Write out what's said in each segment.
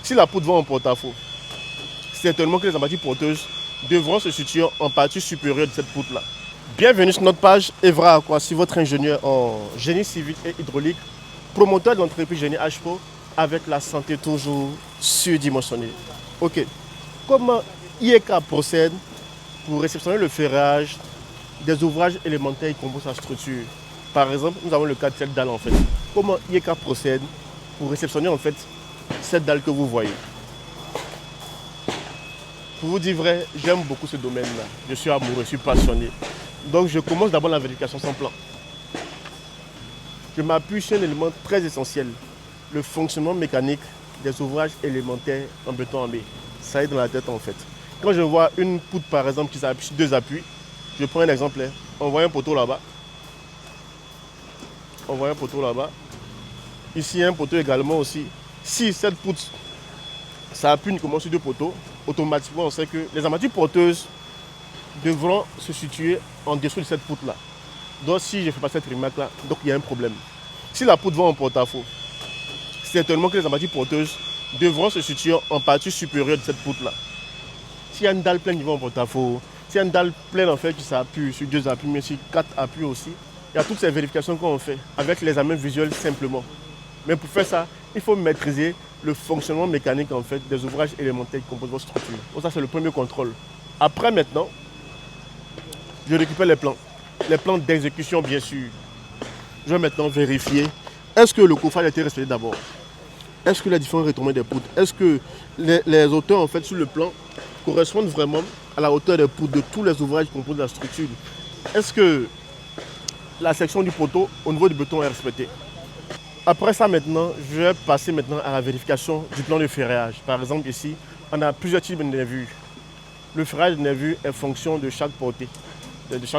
Si la poutre va en porte-à-faux, certainement que les armatures porteuses devront se situer en partie supérieure de cette poutre-là. Bienvenue sur notre page Evra Aquacy, votre ingénieur en génie civil et hydraulique, promoteur de l'entreprise Génie HPO avec la santé toujours surdimensionnée. Ok, comment IEK procède pour réceptionner le ferrage des ouvrages élémentaires qui composent sa structure? Par exemple, nous avons le cas de cette dalle en fait. Comment IEK procède pour réceptionner en fait cette dalle que vous voyez? Pour vous dire vrai, j'aime beaucoup ce domaine-là. Je suis amoureux, je suis passionné. Donc je commence d'abord la vérification sans plan. Je m'appuie sur un élément très essentiel, le fonctionnement mécanique des ouvrages élémentaires en béton armé. Ça est dans la tête en fait. Quand je vois une poutre par exemple qui s'appuie sur deux appuis, je prends un exemple, on voit un poteau là-bas. On voit un poteau là-bas. Ici un poteau également aussi. Si cette poutre s'appuie uniquement sur deux poteaux, automatiquement on sait que les armatures porteuses devront se situer en dessous de cette poutre là. Donc si je ne fais pas cette remarque là, donc il y a un problème. Si la poutre va en porte-à-faux, certainement que les armatures porteuses devront se situer en partie supérieure de cette poutre là. S'il y a une dalle pleine qui va en porte-à-faux, s'il y a une dalle pleine en fait qui s'appuie sur deux appuis, mais sur quatre appuis aussi, il y a toutes ces vérifications qu'on fait avec l'examen visuel simplement. Mais pour faire ça, il faut maîtriser le fonctionnement mécanique en fait des ouvrages élémentaires qui composent votre structure. Donc ça c'est le premier contrôle. Après maintenant, je récupère les plans d'exécution bien sûr. Je vais maintenant vérifier, est-ce que le coffrage a été respecté d'abord? Est-ce que les différents retournements des poutres, est-ce que les hauteurs en fait sur le plan correspondent vraiment à la hauteur des poutres de tous les ouvrages qui composent la structure? Est-ce que la section du poteau au niveau du béton est respectée? Après ça maintenant, je vais passer maintenant à la vérification du plan de ferrage. Par exemple ici, on a plusieurs types de nervures. Le ferrage de nervures est fonction de chaque portée. Ici,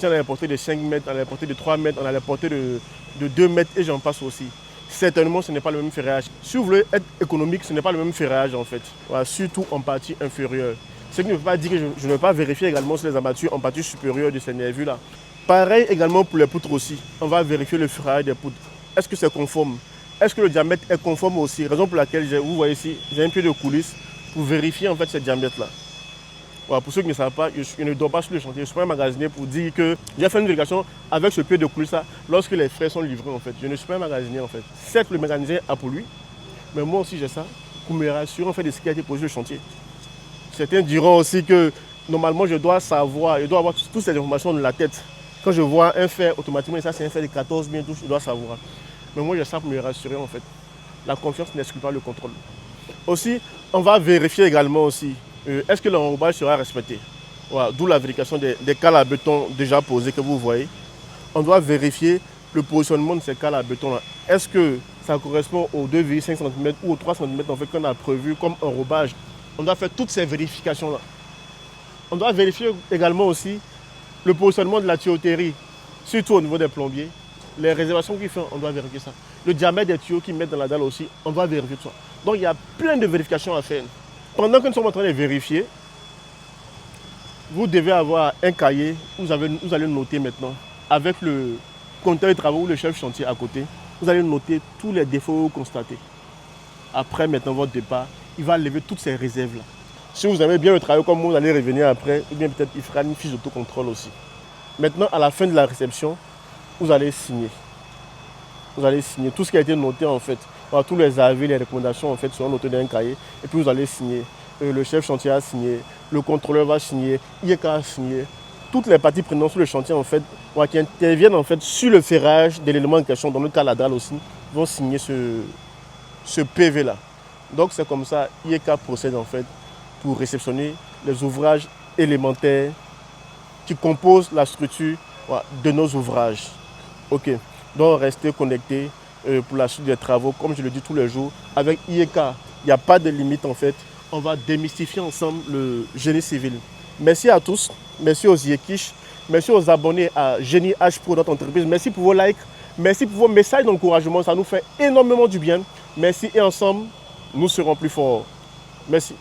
on a les portées de 5 mètres, on a les portées de 3 mètres, on a les portées de 2 mètres et j'en passe aussi. Certainement, ce n'est pas le même ferrage. Si vous voulez être économique, ce n'est pas le même ferrage en fait. Voilà, surtout en partie inférieure. Ce qui ne veut pas dire que je ne vais pas vérifier également sur les armatures en partie supérieure de ces nervures-là. Pareil également pour les poutres aussi. On va vérifier le ferrage des poutres. Est-ce que c'est conforme? Est-ce que le diamètre est conforme aussi? Raison pour laquelle, vous voyez ici, j'ai un pied de coulisse pour vérifier en fait ce diamètre-là. Voilà, pour ceux qui ne savent pas, je ne dors pas sur le chantier. Je suis pas un magasinier pour dire que j'ai fait une vérification avec ce pied de coulisse lorsque les frais sont livrés en fait. Je ne suis pas un magasinier en fait. Certes, le mécanicien a pour lui, mais moi aussi j'ai ça pour me rassurer en fait de ce qui a été posé sur le chantier. Certains diront aussi que normalement je dois savoir, je dois avoir toutes ces informations dans la tête. Quand je vois un fer, automatiquement, ça c'est un fer de 14 bien touches, je dois savoir. Mais moi j'ai ça pour me rassurer en fait. La confiance n'exclut pas le contrôle. Aussi, on va vérifier également aussi. Est-ce que l'enrobage sera respecté? Voilà, d'où la vérification des cales à béton déjà posées que vous voyez. On doit vérifier le positionnement de ces cales à béton là. Est-ce que ça correspond aux 2,5 cm ou aux 3 cm en fait, qu'on a prévu comme enrobage? On doit faire toutes ces vérifications là. On doit vérifier également aussi le positionnement de la tuyauterie, surtout au niveau des plombiers. Les réservations qu'ils font, on doit vérifier ça. Le diamètre des tuyaux qu'ils mettent dans la dalle aussi, on doit vérifier tout ça. Donc il y a plein de vérifications à faire. Pendant que nous sommes en train de vérifier, vous devez avoir un cahier où vous allez noter maintenant, avec le compteur de travaux ou le chef chantier à côté, vous allez noter tous les défauts constatés. Après maintenant votre départ, il va lever toutes ces réserves-là. Si vous aimez bien le travail comme vous allez revenir après, ou bien peut-être il fera une fiche d'autocontrôle aussi. Maintenant, à la fin de la réception, vous allez signer. Vous allez signer tout ce qui a été noté en fait. Alors, tous les avis, les recommandations en fait seront notés dans un cahier et puis vous allez signer. Le chef chantier a signé, le contrôleur va signer, IEK a signé. Toutes les parties prenantes sur le chantier en fait, qui interviennent en fait sur le ferrage de l'élément en question, dans le cas la dalle aussi, vont signer ce PV là. Donc c'est comme ça IEK procède en fait pour réceptionner les ouvrages élémentaires qui composent la structure de nos ouvrages. Ok, donc restez connectés pour la suite des travaux, comme je le dis tous les jours, avec IEK. Il n'y a pas de limite en fait. On va démystifier ensemble le génie civil. Merci à tous, merci aux Yekish, merci aux abonnés à Génie HPO, notre entreprise. Merci pour vos likes, merci pour vos messages d'encouragement, ça nous fait énormément du bien. Merci et ensemble, nous serons plus forts. Merci.